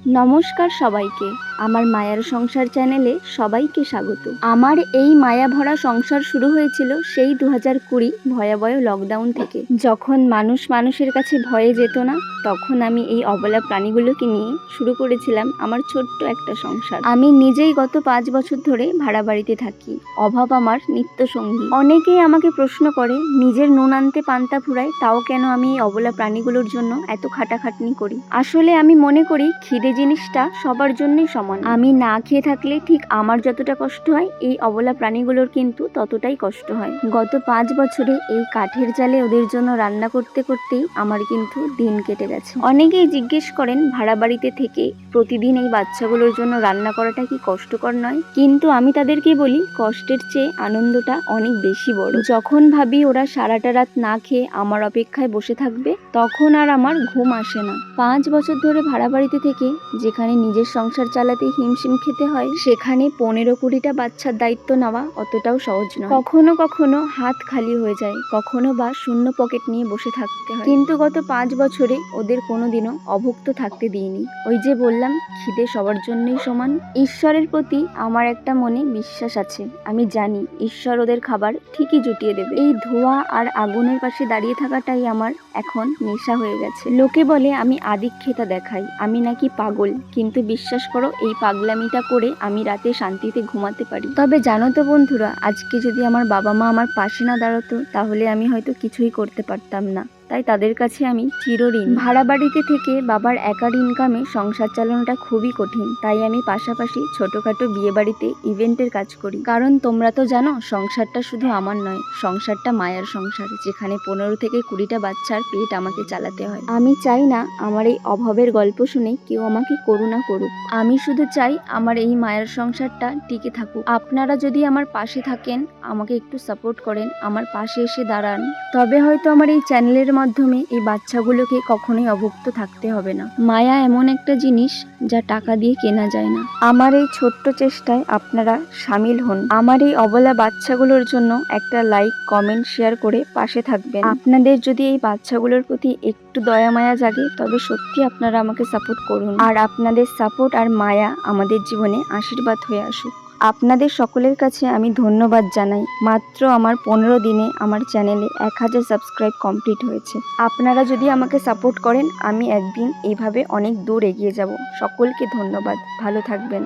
নমস্কার সবাইকে। আমার মায়ার সংসার চ্যানেলে সবাইকে স্বাগত। আমার এই মায়া ভরা সংসার শুরু হয়েছিল সেই 2020 ভয়াবহ লকডাউন থেকে। যখন মানুষ মানুষের কাছে ভয়ে যেত না, তখন আমি এই অবলা প্রাণীগুলোকে নিয়ে শুরু করেছিলাম আমার ছোট্ট একটা সংসার। আমি নিজেই গত 5 বছর ধরে ভাড়া বাড়িতে থাকি। অভাব আমার নিত্য সঙ্গী। অনেকেই আমাকে প্রশ্ন করে, নিজের নুন আনতে পান্তা ফুরায়, তাও কেন আমি এই অবলা প্রাণীগুলোর জন্য এত খাটাখাটনি করি। আসলে আমি মনে করি খিদে জিনিসটা সবার জন্যই সমান। আমি না খেয়ে থাকলে ঠিক আমার যতটা কষ্ট হয়, এই অবলা প্রাণীগুলোর কিন্তু ততটাই কষ্ট হয়। গত 5 বছরে এই কাঠের জালে ওদের জন্য রান্না করতে করতেই আমার কিন্তু দিন কেটে গেছে। অনেকেই জিজ্ঞেস করেন, ভাড়া বাড়িতে থেকে প্রতিদিন এই বাচ্চাগুলোর জন্য রান্না করাটা কি কষ্টকর নয়? কিন্তু আমি তাদেরকে বলি, কষ্টের চেয়ে আনন্দটা অনেক বেশি বড়। যখন ভাবি ওরা সারাটা রাত না খেয়ে আমার অপেক্ষায় বসে থাকবে, তখন আর আমার ঘুম আসে না। 5 বছর ধরে ভাড়া বাড়িতে থেকে যেখানে নিজের সংসার চালাতে হিমশিম খেতে হয়, সেখানে 15-20টা বাচ্চার দায়িত্ব নেওয়া অতটাও সহজ নয়। কখনো কখনো হাত খালি হয়ে যায়, কখনো বা শূন্য পকেট নিয়ে বসে থাকতে হয়। কিন্তু গত 5 বছরে ওদের কোনোদিনও অভুক্ত থাকতে দিইনি। ওই যে বললাম, খিদে সবার জন্যই সমান। ঈশ্বরের প্রতি আমার একটা মনে বিশ্বাস আছে। আমি জানি ঈশ্বর ওদের খাবার ঠিকই জুটিয়ে দেবে। এই ধোঁয়া আর আগুনের পাশে দাঁড়িয়ে থাকাটাই আমার এখন নেশা হয়ে গেছে। লোকে বলে আমি আদিক্ষেতা দেখাই, আমি নাকি পাগল। কিন্তু বিশ্বাস করো, এই পাগলামিটা করে আমি রাতে শান্তিতে ঘুমাতে পারি। তবে জানো তো বন্ধুরা, আজকে যদি আমার বাবা মা আমার পাশে না দাঁড়াতো, তাহলে আমি হয়তো কিছুই করতে পারতাম না। তাই তাদের কাছে আমি চিরঋণ। ভাড়া বাড়িতে থেকে বাবার একার ইনকামে সংসার চালানোটা খুবই কঠিন। তাই আমি পাশাপাশি ছোটখাটো বিয়ে বাড়িতে ইভেন্টের কাজ করি। কারণ তোমরা তো জানো, সংসারটা শুধু আমার নয়, সংসারটা মায়ার সংসার, যেখানে 15 থেকে 20টা বাচ্চার পেট আমাকে চালাতে হয়। আমি চাই না আমার এই অভাবের গল্প শুনে কেউ আমাকে করুণা করুক। আমি শুধু চাই আমার এই মায়ার সংসারটা টিকে থাকুক। আপনারা যদি আমার পাশে থাকেন, আমাকে একটু সাপোর্ট করেন, আমার পাশে এসে দাঁড়ান, তবে হয়তো আমার এই চ্যানেলের মাধ্যমে এই বাচ্চাগুলোকে কখনোই অভুক্ত থাকতে হবে না। মায়া এমন একটা জিনিস যা টাকা দিয়ে কেনা যায় না। আমার এই ছোট্ট চেষ্টায় আপনারা সামিল হন। আমার এই অবলা বাচ্চাগুলোর জন্য একটা লাইক, কমেন্ট, শেয়ার করে পাশে থাকবেন। আপনাদের যদি এই বাচ্চাগুলোর প্রতি একটু দয়া মায়া জাগে, তবে সত্যি আপনারা আমাকে সাপোর্ট করুন। আর আপনাদের সাপোর্ট আর মায়া আমাদের জীবনে আশীর্বাদ হয়ে আসুক। আপনাদের সকলের কাছে আমি ধন্যবাদ জানাই। মাত্র আমার 15 দিনে আমার চ্যানেলে 1000 সাবস্ক্রাইব কমপ্লিট হয়েছে। আপনারা যদি আমাকে সাপোর্ট করেন, আমি একদিন এইভাবে অনেক দূর এগিয়ে যাব। সকলকে ধন্যবাদ। ভালো থাকবেন।